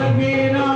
लगे राम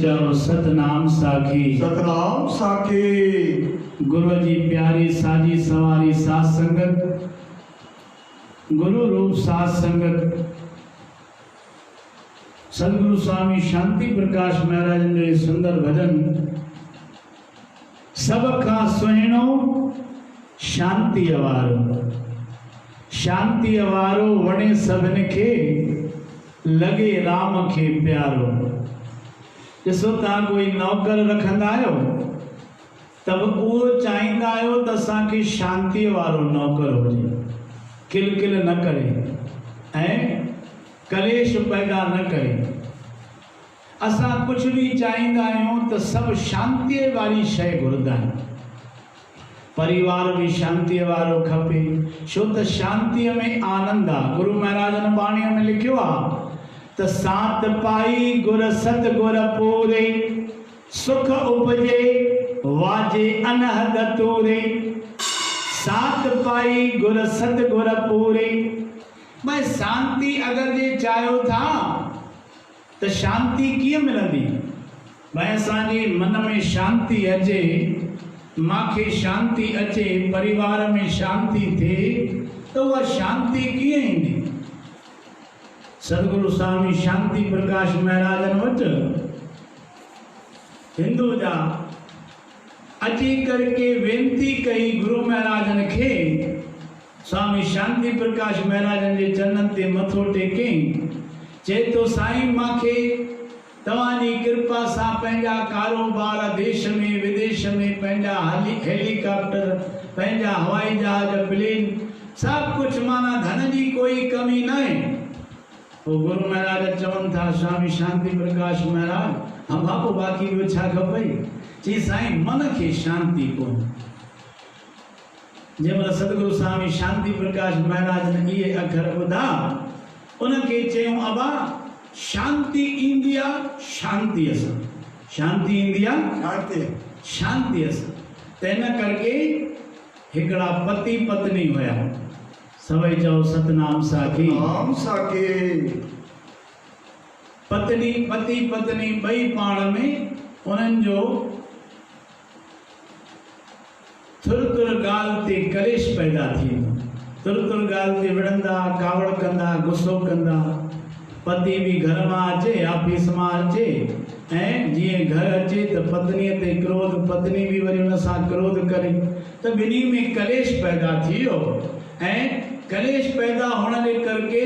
चलो सतनाम साखी। सतनाम साखी। गुरु जी प्यारी साजी सवारी सात संगत, गुरु रूप सात संगत, सदगुरु स्वामी शांति प्रकाश महाराज ने सुंदर भजन सबका सुहिणो शांति अवारो। शांति अवारो वणे सभिन खे, लगे राम खे प्यारो। ॾिसो तव्हां कोई नौकर रखंदा आहियो तब उहो चाहींदा आहियो त असांखे शांतीअ वारो नौकर हुजे, किल किल न करे ऐं कलेश पैदा न करे। असां कुछ भी चाहींदा आहियूं त सभु शांतीअ वारी शइ घुरंदा आहियूं। परिवार भी शांतीअ वारो खपे, छो त शांतीअ में आनंद आहे। गुरु महाराज ने बाणीअ में लिखियो आहे त सात पाई गुर सत गुर पूरे, सुख उपजे वाजे अनहद तूरे। सात पाई गुर सत गुर पूरे। भाई शांति अगर जे चाहियो था तो शांति कीअं मिलंदी? भाई असांजे मन में शांति अचे, मांखे शांति अचे, परिवार में शांति थिए तो वह शांति कीअं ईंदी? सदगुरु स्वामी शांति प्रकाश महाराजन वटि हिंदू जा अची करके वेनती कई गुरु महाराजन खे। स्वामी शांति प्रकाश महाराजन जे चरणन ते मथो टेकई, चए तो साईं मांखे तव्हांजी कृपा सां पंहिंजा कारोबार देश में विदेश में, पंहिंजा हेलीकॉप्टर, पंहिंजा हवाई जहाज, प्लेन, सब कुछ माना धन जी कोई कमी न है। वो गुरु महाराज चवन था स्वामी शांति प्रकाश महाराज, हम आपको बाकी ॿियो छा खपई? चई साईं मन खे शांति कोन। जंहिंमहिल सदगुरु स्वामी शांति प्रकाश महाराज ने इहे अखर ॿुधा, उनखे चयूं अबा शांति ईंदी आहे शांतीअ सां। शांति ईंदी आहे शांतीअ सां। त इन करके हिकिड़ा पति पत्नी हुया, सभई चओ सतनाम साखी। नाम साखी। पत्नी पति पत्नी ॿई पाण में उन्हनि जो थुर थुर ॻाल्हि ते कलेश पैदा थींदो। तुर तुर ॻाल्हि ते विढ़ंदा, कावड़ कंदा, गुस्सो कंदा। पति भी घर मां अचे, ऑफिस मां अचे ऐं जीअं घर अचे त पत्नीअ ते क्रोध, पत्नी भी वरी उन सां क्रोध करे, त ॿिन्ही में कलेश पैदा थी वियो। ऐं कलेश पैदा होने के करके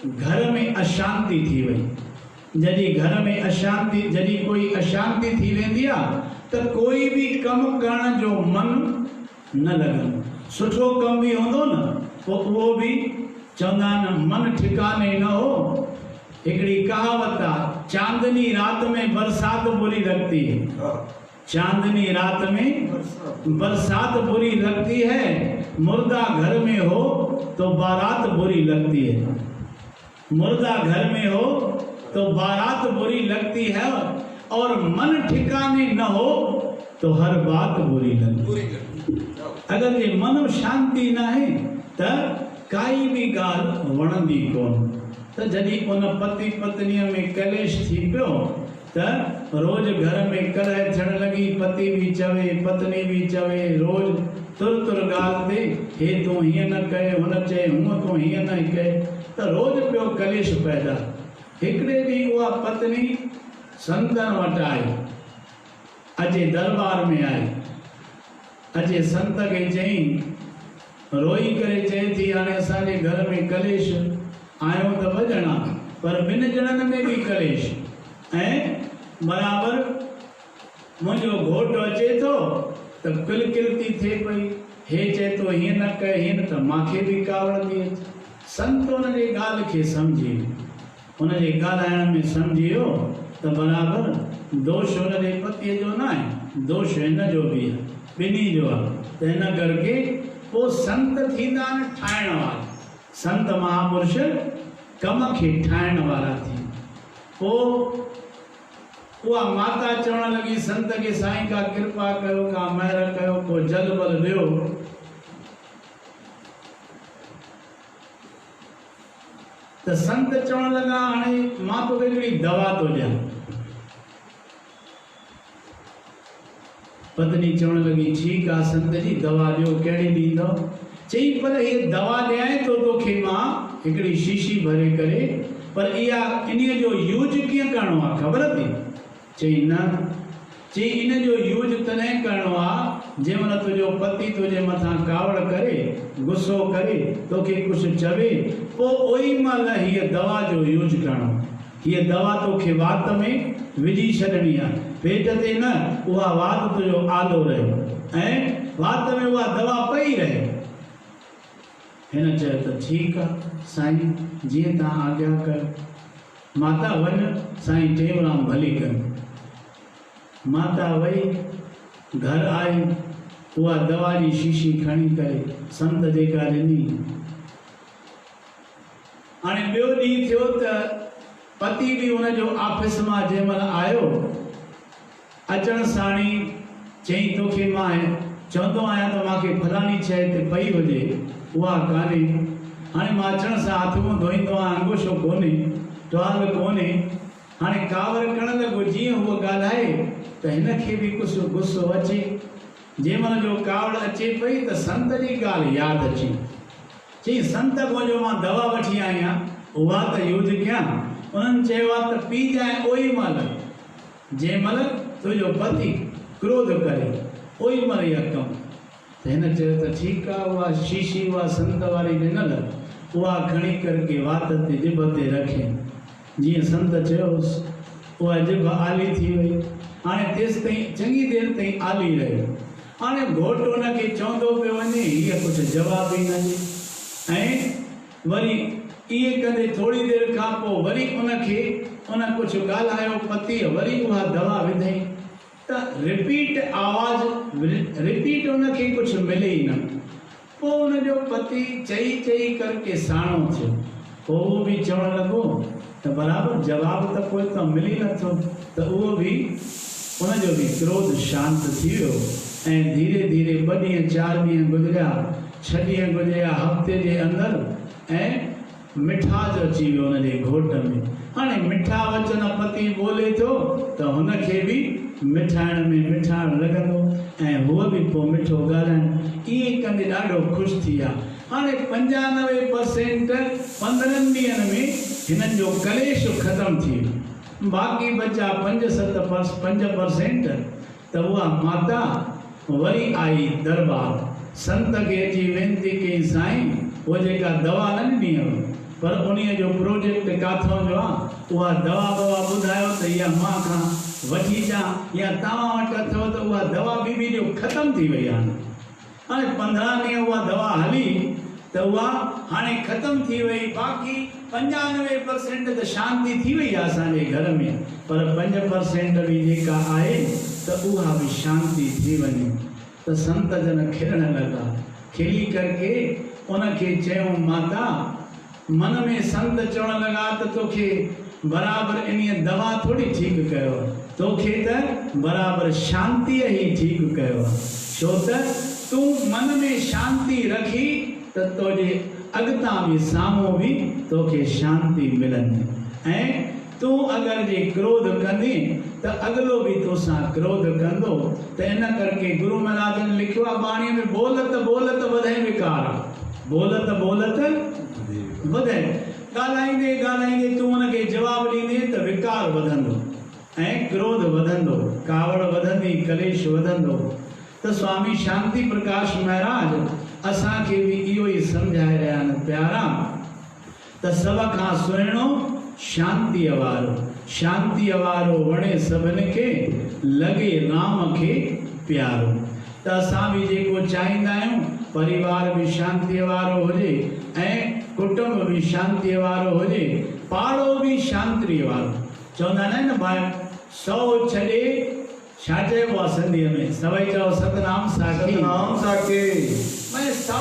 घर में अशांति थी वही। जॾहिं घर में अशांति, जॾहिं कोई अशांति थी वेंदी आहे त कोई भी कम करण जो मन न लॻंदो। सुठो कम भी हूंदो न, पोइ उहो भी चवंदा आहिनि मन ठिकाने न हो। हिकिड़ी कहावत आहे, चांदनी रात में बरसात बुरी लगती है। चांदनी रात में बरसात बुरी लगती है, मुर्दा घर में हो तो बारात बुरी लगती है। मुर्दा घर में हो तो बारात बुरी लगती है, और मन ठिकाने न हो तो हर बात बुरी लगती है। अगर ये मन शांति न है तो काई भी गाल वणंदी कोन। तो जॾहिं उन पति पत्नीअ में कलेश थी पियो त रोज घर में कलह थियण लगी। पति भी चवे, पत्नी भी चवे, रोज तुर तुर ॻाल्हि ते, हे तूं हीअं न कए, हुन चए हूअं तूं हीअं न कए, त रोज पियो कलेश पैदा। हिकिड़े ॾींहुं उहा पत्नी संतनि वटि आई, अचे दरबार में आई, अचे संत खे चई, रोई करे चए थी हाणे असांजे घर में कलेश आयो त ॿ ॼणा, पर ॿिनि ॼणनि में भी कलेश। ऐं बराबर मुंहिंजो घोट अचे थो त किल किल थी थिए पई, हे चए तो हीअं न कए, हीअं न, त मांखे भी कावड़ थी अचे। संत उनजे ॻाल्हि खे सम्झी, उनजे ॻाल्हाइण में सम्झी वियो त बराबर दोष उनजे पतीअ जो न आहे, दोष हिन जो भी आहे, ॿिन्ही जो आहे। त हिन करके पोइ संत थींदा आहिनि ठाहिण वारा। संत महापुरुष कम खे ठाहिण वारा थी। पोइ उहा माता चवण लगी संत के, साईं का कृपा कयो, का महर कयो, को जल बल ॾियो। त संत चवण लगा हाणे मां तोखे हिकिड़ी दवा थो ॾियां। पत्नी चवण लगी ठीक आ संत जी दवा ॾियो कहिड़ी ॾींदो। चई पर ये दवा ॾियां तो तोखे मां हिकिड़ी शीशी भरे करे, पर इहा इन्हीअ जो यूज कीअं करणो आहे ख़बर अथई? चई न। चई इन जो यूज तॾहिं करणो आहे जंहिं महिल तुंहिंजो पति तुंहिंजे मथां कावड़ करे, गुस्सो करे, तोखे कुझु चवे, पोइ ओई महिल हीअ दवा जो यूज करणो। हीअ दवा तोखे वात में विझी छॾणी आहे, पेट ते न, उहा वात तुंहिंजो आलो रहे ऐं वात में उहा दवा पई रहे। हिन चयो त ठीकु आहे साईं, जीअं तव्हां आज्ञा कर। माता वञ, साईं टेऊंराम भली कनि। माता वई, घर आई, उहा दवा जी शीशी खणी करे संत जेका ॾिनी। हाणे ॿियो ॾींहुं थियो त पति बि हुनजो ऑफिस मां जंहिं महिल आयो, अचण साणी चई तोखे मां चवंदो आहियां त मूंखे फलाणी शइ ते पई हुजे, उहा कान्हे। हाणे मां अचण सां हथ मुंहुं धोईंदो आहियां, अंगूछो कोन्हे, टुवाल कोन्हे। हाणे कावर करण लॻो, जीअं उहो ॻाल्हाए त हिनखे बि कुझु गुस्सो अचे। जंहिं महिल जो कावड़ अचे पई त संत जी ॻाल्हि यादि अची। चई संत को जो मां दवा वठी आहियां, उहा त यूज कयां। उन्हनि चयो आहे त पी जाए ओई महिल जंहिं महिल तुंहिंजो पति क्रोध करे, ओई महिल इहा कमु। त हिन चयो त ठीकु आहे, उहा शीशी उहा संत वारी ॾिनल, उहा खणी करके वात ते ॼिभ ते रखे। जीअं संत चयोसि, उहा ॼिभ आली थी वई। हाणे तेसि ताईं चङी देरि ताईं आली रही। हाणे घोटु हुनखे चवंदो पियो वञे, हीअ कुझु जवाब ई न ॾे। ऐं वरी इहे कंदे थोरी देरि खां पोइ वरी उनखे उन कुझु ॻाल्हायो पतीअ, वरी उहा दवा विधई त रिपीट आवाज़, रिपीट उनखे कुझु मिले ई न। पोइ उनजो पति चई चई करके साणो थियो। पोइ उहो बि चवणु लॻो त बराबरि जवाब त कोई त मिली नथो। त उहो बि उनजो बि क्रोध शांत थी वियो ऐं धीरे धीरे 2 ॾींहं 4 ॾींहं गुज़रिया, 6 ॾींहं गुज़रिया, हफ़्ते जे अंदरि ऐं मिठास अची वियो हुनजे घोट में। हाणे मिठा वचन पति ॿोले थो त हुनखे बि मिठाइण में मिठाइण लॻंदो ऐं हूअ बि पोइ मिठो ॻाल्हाइण। ईअं कंदे ॾाढो ख़ुशि थी विया। हाणे 95% 15 ॾींहंनि में हिननि जो कलेश ख़तमु थी वियो। बाक़ी बचा 5% त उहा माता वरी आई दरबार। संत खे अची वेनती कई, साईं उहा जेका दवा न ॾिनी हुई, पर उन्हीअ जो प्रोजेक्ट किथां जो आहे, उहा दवा ॿुधायो त इहा मां खां वठी अचां, या तव्हां वटि अथव त उहा दवा बीबी जो ख़तमु थी वई आहे। हाणे 15 ॾींहं उहा दवा हली त उहा हाणे ख़तमु थी वई। बाक़ी 95% त शांती थी वई आहे असांजे घर में, पर 5% बि जेका आहे त उहा बि शांती थी वञे। त संत जन खिलण लॻा। खिली करके उनखे चयूं, माता मन में संत चवण लॻा त तोखे बराबरि इन्हीअ दवा थोरी ठीकु कयो, तोखे त बराबरि शांतीअ ई ठीकु कयो आहे। छो त तूं मन में शांती रखी त तुंहिंजे अॻितां बि साम्हूं बि तोखे शांती मिलंदी। ऐं तूं अगरि जे क्रोध कंदी त अॻिलो बि तोसां क्रोध कंदो। त इन करके गुरु महाराज ने लिखियो आहे बाणीअ में, बोलत बोलत वधे विकार, बोलत बोलत वधे। ॻाल्हाईंदे ॻाल्हाईंदे तूं हुनखे जवाबु ॾींदे त विकार वधंदो ऐं क्रोध वधंदो, कावड़ वधंदी, कलेश वधंदो। त स्वामी शांति प्रकाश महाराज असांखे बि इहो ई सम्झाए रहिया आहिनि प्यारा त सभ खां सुहिणो शांतीअ वारो, शांतीअ वारो वणे सभिनि खे, लॻे राम खे प्यारो। त असां बि जेको चाहींदा आहियूं परिवार भी शांतीअ वारो हुजे ऐं कुटुंब भी शांतीअ वारो हुजे, पाड़ो भी शांतीअ वारो। चवंदा आहिनि न भाई 100 छॾे छा चइबो आहे सिंधीअ में, सभई चओ सतनाम साखी, सतनाम साखी। मैं 100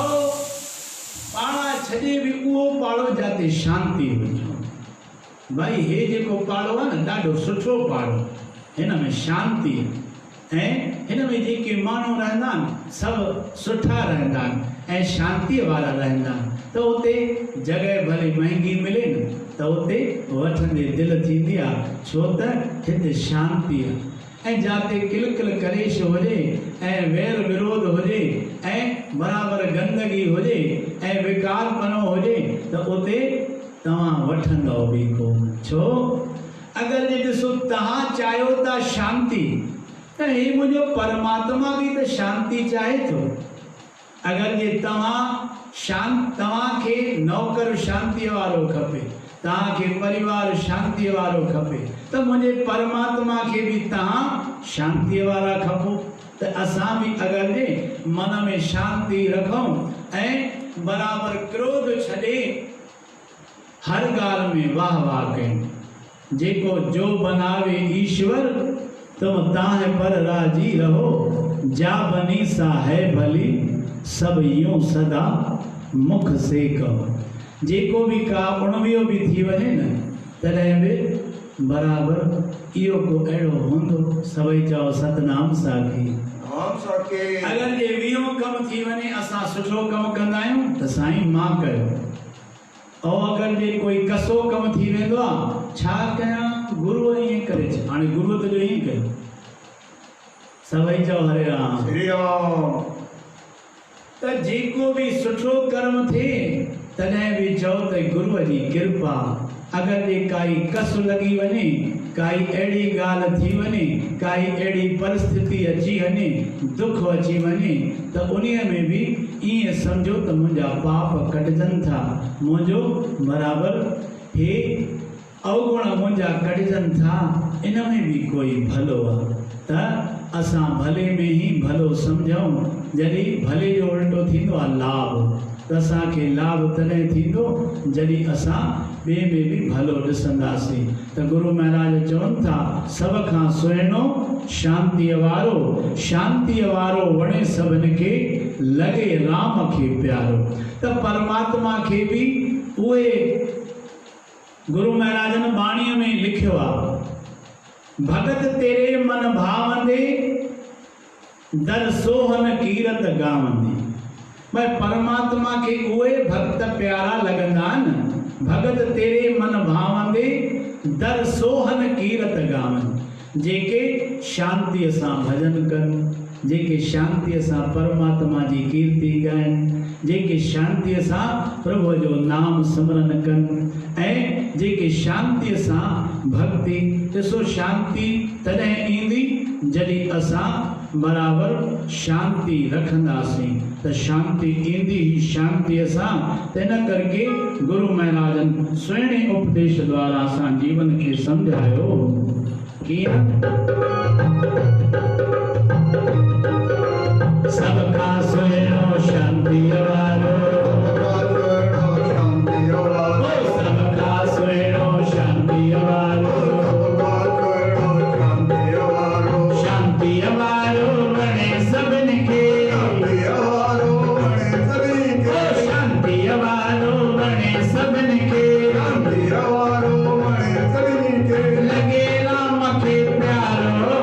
पाड़ा छॾे भी उहो पाड़ो जाते शांती हुजे। भाई हे जेको पाड़ो आहे न ॾाढो सुठो पाड़ो, हिन में शांती ऐं हिन में जेके माण्हू रहंदा आहिनि सभु सुठा रहंदा आहिनि ऐं शांतीअ वारा रहंदा आहिनि। त उते जॻह भले महांगी मिले न त उते वठंदे दिलि थींदी आहे, छो त हिते शांती आहे। ऐं जाते किल किल कलेश हुजे ऐं वेर विरोध हुजे ऐं बराबरि गंदगी हुजे ऐं विकारपनो हुजे त उते तव्हां वठंदव बि कोन। छो? अगरि जे ॾिसो तव्हां चाहियो था शांति त हे मुंहिंजो परमात्मा बि त शांति चाहे थो। अगरि जे तव्हांखे नौकर शांतीअ वारो खपे, तव्हांखे परिवार शांतीअ वारो खपे त मुंहिंजे परमात्मा खे बि तव्हां शांतीअ वारा खपो। त असां बि अगरि जे मन में शांति रखूं ऐं बराबरि क्रोध छॾे हर ॻाल्हि में वाह वाह कयूं। जेको जो बनावे ईश्वर तुम ताहे पर राजी रहो, जा बनी सा है भली सब यूं सदा मुख से कहो। जेको भी का उणिवियो भी थी वञे न तॾहिं बि बराबरि इहो को अहिड़ो हूंदो। सभई चओ सतनाम साखी। नाम साके। अगरि जे वीहो कमु थी वञे असां सुठो कमु कंदा आहियूं त साईं मां कयो, ऐं अगरि जे कोई कसो कमु थी वेंदो आहे छा कयां, गुरूअ ईअं करे छा, हाणे गुरूअ तुंहिंजो ईअं कयो। सभई चओ हरे राम श्री राम। त जेको भी सुठो कर्म थिए तॾहिं बि चओ त गुरूअ जी कृपा। अगरि जे काई कस लॻी वञे, काई अहिड़ी ॻाल्हि थी वञे, काई अहिड़ी परिस्थिति अची वञे, दुख अची वञे त उन्हीअ में बि ईअं सम्झो त मुंहिंजा पाप कटजनि था, मुंहिंजो बराबरि हे अवगुण मुंहिंजा कटजनि था। इन में बि कोई भलो आहे त असां भले में ई भलो सम्झूं। जॾहिं भले जो उल्टो थींदो आहे लाभ, त असांखे लाभ तॾहिं थींदो जॾहिं असां ॿिए में बि भलो ॾिसंदासीं। त गुरु महाराज चवनि था सभ खां सुहिणो शांतीअ वारो वणे सभिनि खे लॻे राम खे प्यारो। त परमात्मा खे बि उहे गुरु महाराजनि बाणीअ में लिखियो आहे, भगत तेरे मन भावंदे दर सोहन कीरत गावंदे। भाई परमात्मा के उहे भक्त प्यारा लगंदा आहिनि, भगत तेरे मन भावंदे दर सोहन कीरत गावनि। जेके शांतीअ सां भजन कनि, जेके शांतीअ सां परमात्मा जी कीर्ति ॻाइनि, जेके शांतीअ सां प्रभु जो नाम सिमरन कनि ऐं जेके शांतीअ सां भक्ति। ॾिसो शांती तॾहिं ईंदी जॾहिं असां बराबरि शांति रखंदासीं, त शांति ईंदी ही शांतीअ सां। त इन करके गुरु महाराजनि सुहिणे उपदेश द्वारा असां जीवन खे सम्झायो। कीअं सब खां सुहिणो शांतीअ वारो, सब खां सुहिणो शांतीअ वारो, शांतीअ वारो वणे सभिनि खे, शांतीअ वारो वणे सभिनि खे, लॻे राम खे प्यारो।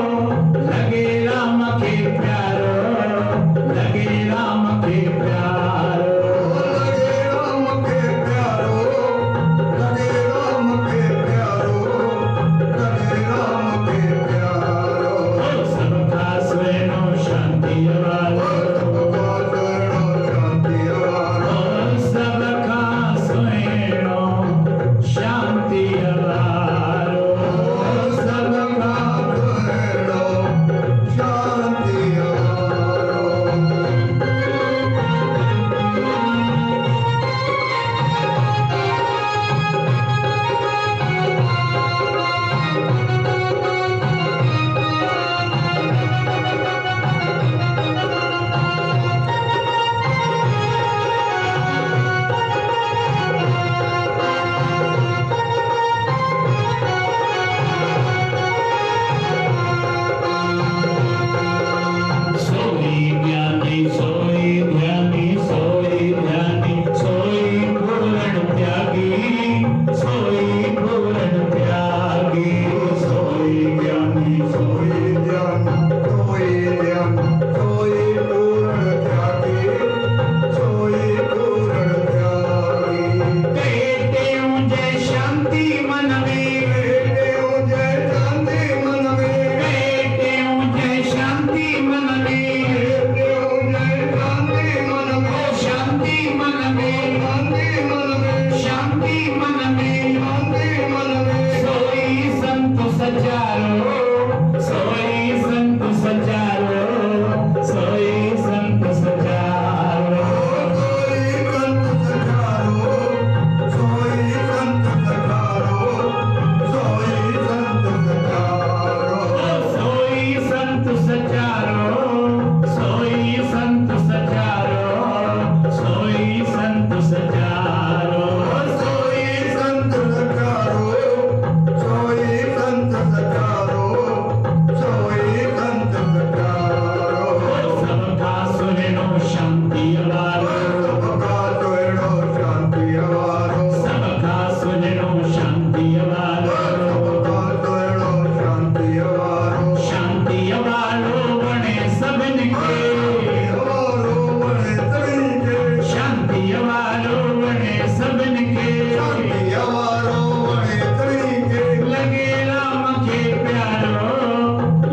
सभिन के शांति अवारो वणे तरीके लगे राम के प्यारो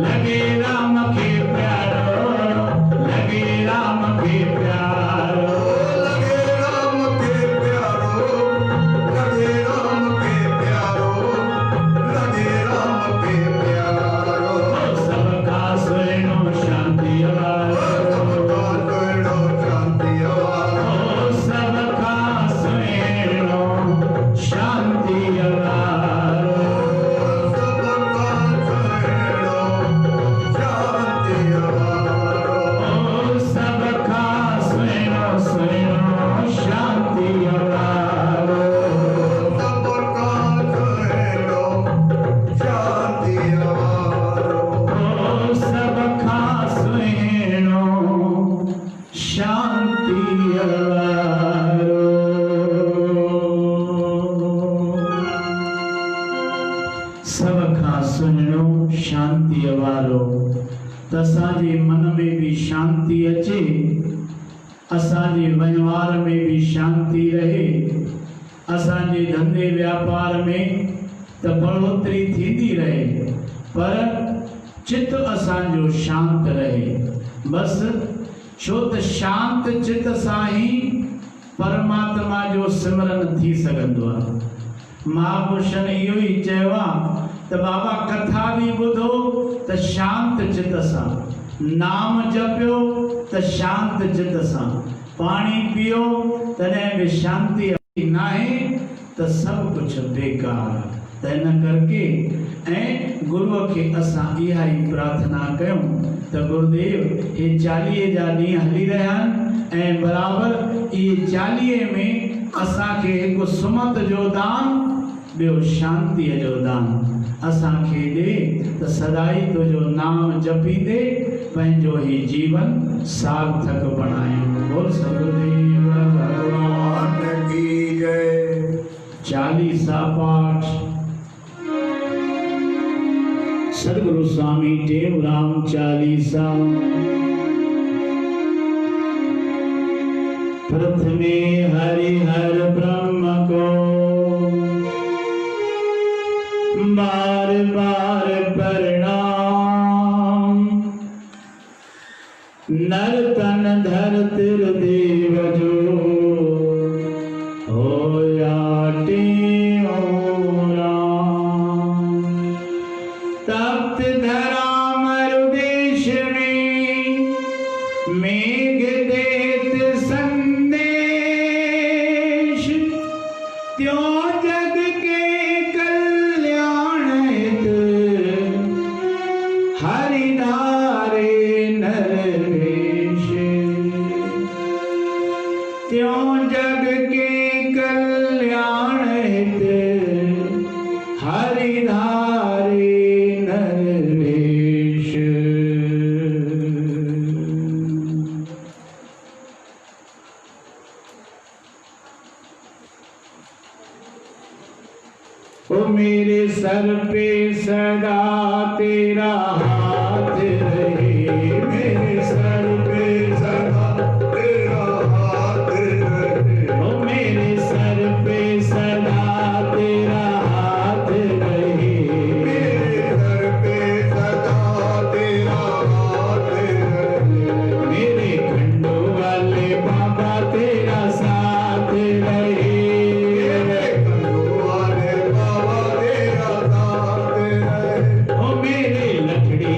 लगे राम के प्यारो लगे राम के प्यारो लगे राम के प्यारो लगे राम के प्यारो लगे राम के प्यारो सबका सुनो शांति अवारो शांति अवारो सबका सुनो शांति अवारो शांति अवारो सबका सुनो शांति अवारो शांति अवारो सबका सुनो शांति अवारो सबका सुनो शांति अवारो तसाजे मन में भी शांति अचे असांजे व्यवहार में भी शांति रहे असांजे धंधे व्यापार में त बढ़ोतरी थींदी रहे पर चित्त असांजो शांत रहे बस छो त शांत चित्त सां ई परमात्मा जो सिमरन थी सघंदो आहे महापुरुषन इहो ई चयो आहे त बाबा कथा बि ॿुधो त शांत चित्त सां नाम जपियो त शांत चित्त सां पाणी पियो तॾहिं बि शांति नाहे त सभु कुझु बेकार त इन करके ऐं गुरूअ खे असां इहा ई प्रार्थना कयूं त गुरुदेव हे 40 जा ॾींहं हली रहिया आहिनि ऐं बराबरि इहे 40 में असांखे हिकु सुमत जो दान ॿियो शांतीअ जो दान असांखे ॾे त सदाई तुंहिंजो नाम जपींदे पंहिंजो ही जीवन सार्थक बणायूं बोल सतगुरुदेव भगवान की जय 40 पाठ सदगुरु स्वामी टेऊराम 40 प्रथमे हरिहर ब्रह्म को बार बार प्रणाम नर तन धरतिर देव जो होया टेऊराम तप्त धरा मरुदेश में मेघ देत संदेश त्यों जग के कल्याण हित हरिधारे नरवेश त्यों जग के कल्याण हित हरिधारे नरवेश ओ मेरे सर पे सदा तेरा हाथ रहे मेरे सर पे सदा तेरा हाथ रहे ओ मेरे सर पे सदा तेरा हाथ रहे मेरे सर पे सदा तेरा हाथ रहे मेरे खंडो वाले बाबा तेरा साथ रहे मेरे कंधों वाले बाबा तेरा साथ रहे ओ मेरे लकड़ी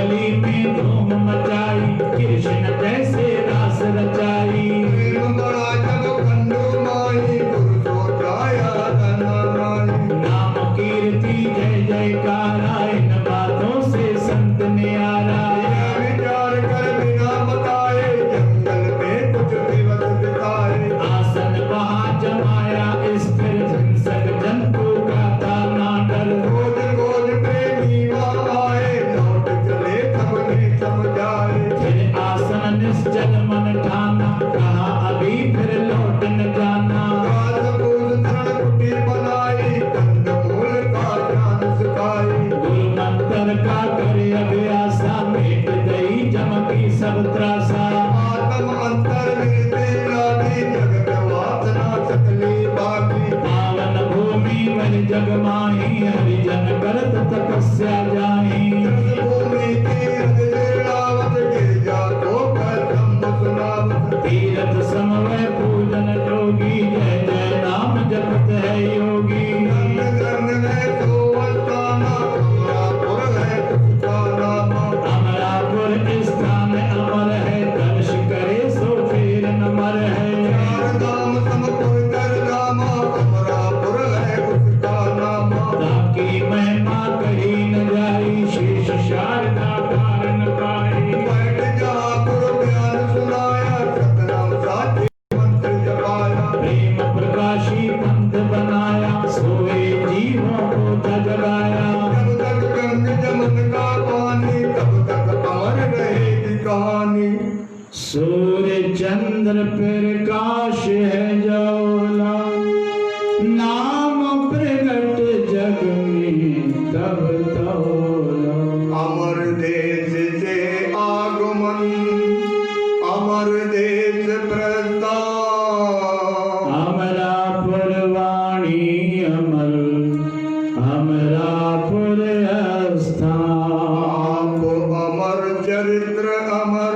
गली में धूम मचाई, कृष्ण जैसे रास रचाई। प्रेम बड़ा जग खंडो माही, गुरु सोचाया धन माही। नाम कीर्ति जय जयकारा, इन बातों से संत न्यारा। यह विचार कर बिना बताए, जंगल में कुछ दिवस बिताए। आसन वहाँ जमाया, स्थिर हिंसक जंतु का था ना डर। खोज खोज प्रेमी वहाँ आए, लौट चले सबने समझाए। फिर आसन निश्चल मन ठाना, कहा अभी फिर लौट न जाना। घास फूस तृण कुटी बनाई, कंद मूल का ज्ञान सिखाई। गुरु मंत्र का करे अभ्यासा, मिट गई जम की सब त्रासा। आत्म अंतर मिलती लागी, जगत वासना सकली बाकी। पावन भूमि मन जग माही, हरिजन करत तपस्या जाही। कृष्ण भूमि तीर्थ लीलावत, गिरजा तो कर ब्रह्म सुनावत। तीरथ समवय पूजन जोगी, जय जय नाम जपत है योगी। धन्य धन्य है तो अस्थाना, अमरापुर है उसका नाम। अमरापुर स्थान अमर है, दर्श करे सो फिर नमर है। चार धाम सम कोई कर धामा, अमरापुर है उसका नाम। ताकि महिमा कही न जाई, शेष शारदा कारण पाई। बैठ जा गुरु ज्ञान सुनाया, सतनाम साथी मंत्र जपाया। प्रेम प्रकाशी पंथ बनाया, सोए जीवों को जगाया। जब तक गंग जमन का पानी, तब तक अमर रहेगी कहानी। सूर्य चंद्र प्रकाश है जौला, नाम प्रगट जग में तब तौला। अमर देश से आगमन, अमर देश प्रस्थान। अमरापुर वाणी अमर, अमरापुर स्थान। आप अमर चरित्र अमर,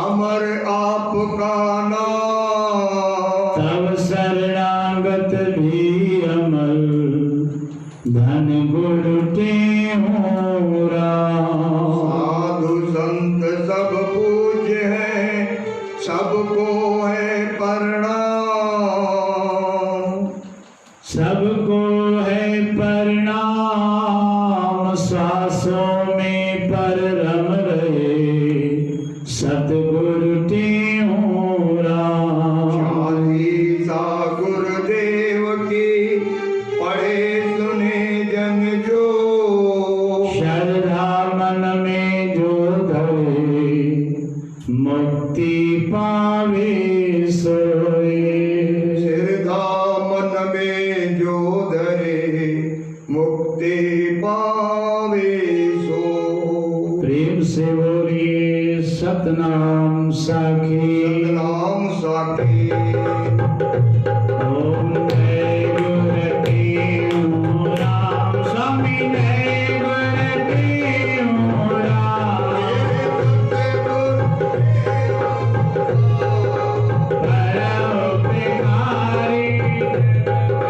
अमर आपका नाम। तब शरणागत भी अमर, धन गुरु टेहूं राम। साधु संत सब पूज्य है, सबको है प्रणाम। सबको है प्रणाम, श्वासों में पर रम रहे, सतगुरु टेहूं राम। चालीसा गुरुदेव की, पढ़े सुने जन जो। श्रद्धा मन में जो धरे, मुक्ति पावे सोए। श्रद्धा मन में जो धरे, मुक्ति पावे सो। प्रेम से बोलिए सतनाम साखी। नाम साखी। ओम जय गुरुदेव राम, स्वामी जय गुरुदेव राम। परोपकारी पूर्ण का।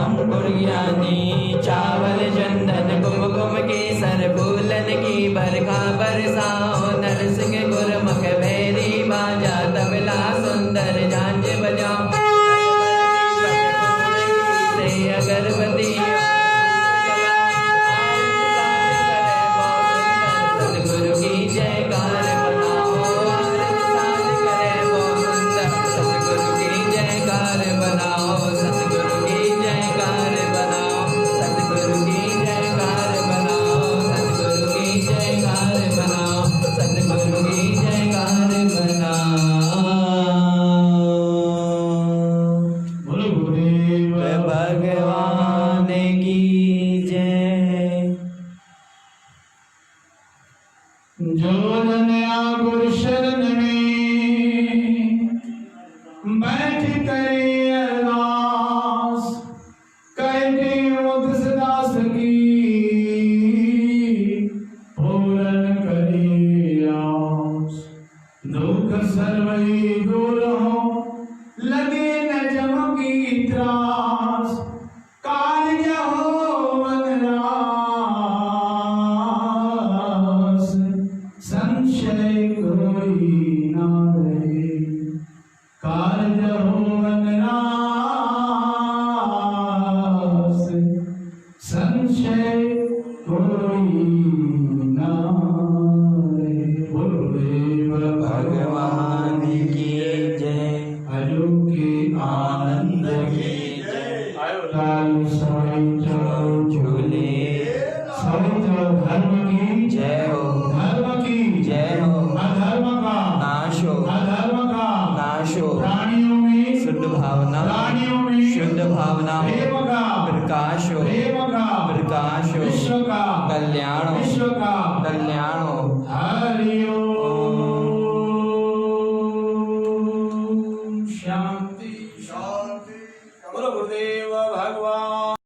अंकुर ज्ञानी चावल चंदन कुमकुम केसर फूलन की बरखा बरसाओ नरसिंह गुरमुख भैरी बाजा तबला सुंदर झांझ बजाओ से अगरबत्ती सतगुरु की जयकार बनाओ करे बहुत सुंदर सतगुरु की जयकार बनाओ सतगुरु की जयकार बनाओ सतगुरु की जयकार बनाओ सतगुरु की जयकार बनाओ सतगुरु की जयकार बनाओ। बोलो गुरुदेव भगवान की जय। जो जन गुरु शरण में बैठ करे अरदास कहते मुख दास की पूरन करे आस दुख सर्वई दूर हो लगे न चमकी त्रास कार्य हो वनरास संशय कोई ना रहे कार्य हो वनरास संशय कोई ना रहे। गुरुदेव भगवान की जय। अजो के आनंद की लाल सोई झूले धर्म की जय हो धर्म की जय हो अधर्म का नाश हो अधर्म का नाश हो प्राणियों में शुद्ध भावना प्राणियों में शुद्ध भावना हो प्रेम का प्रकाश हो प्रेम का प्रकाश हो विश्व का कल्याण हो विश्व का कल्याण हो हरि ओम।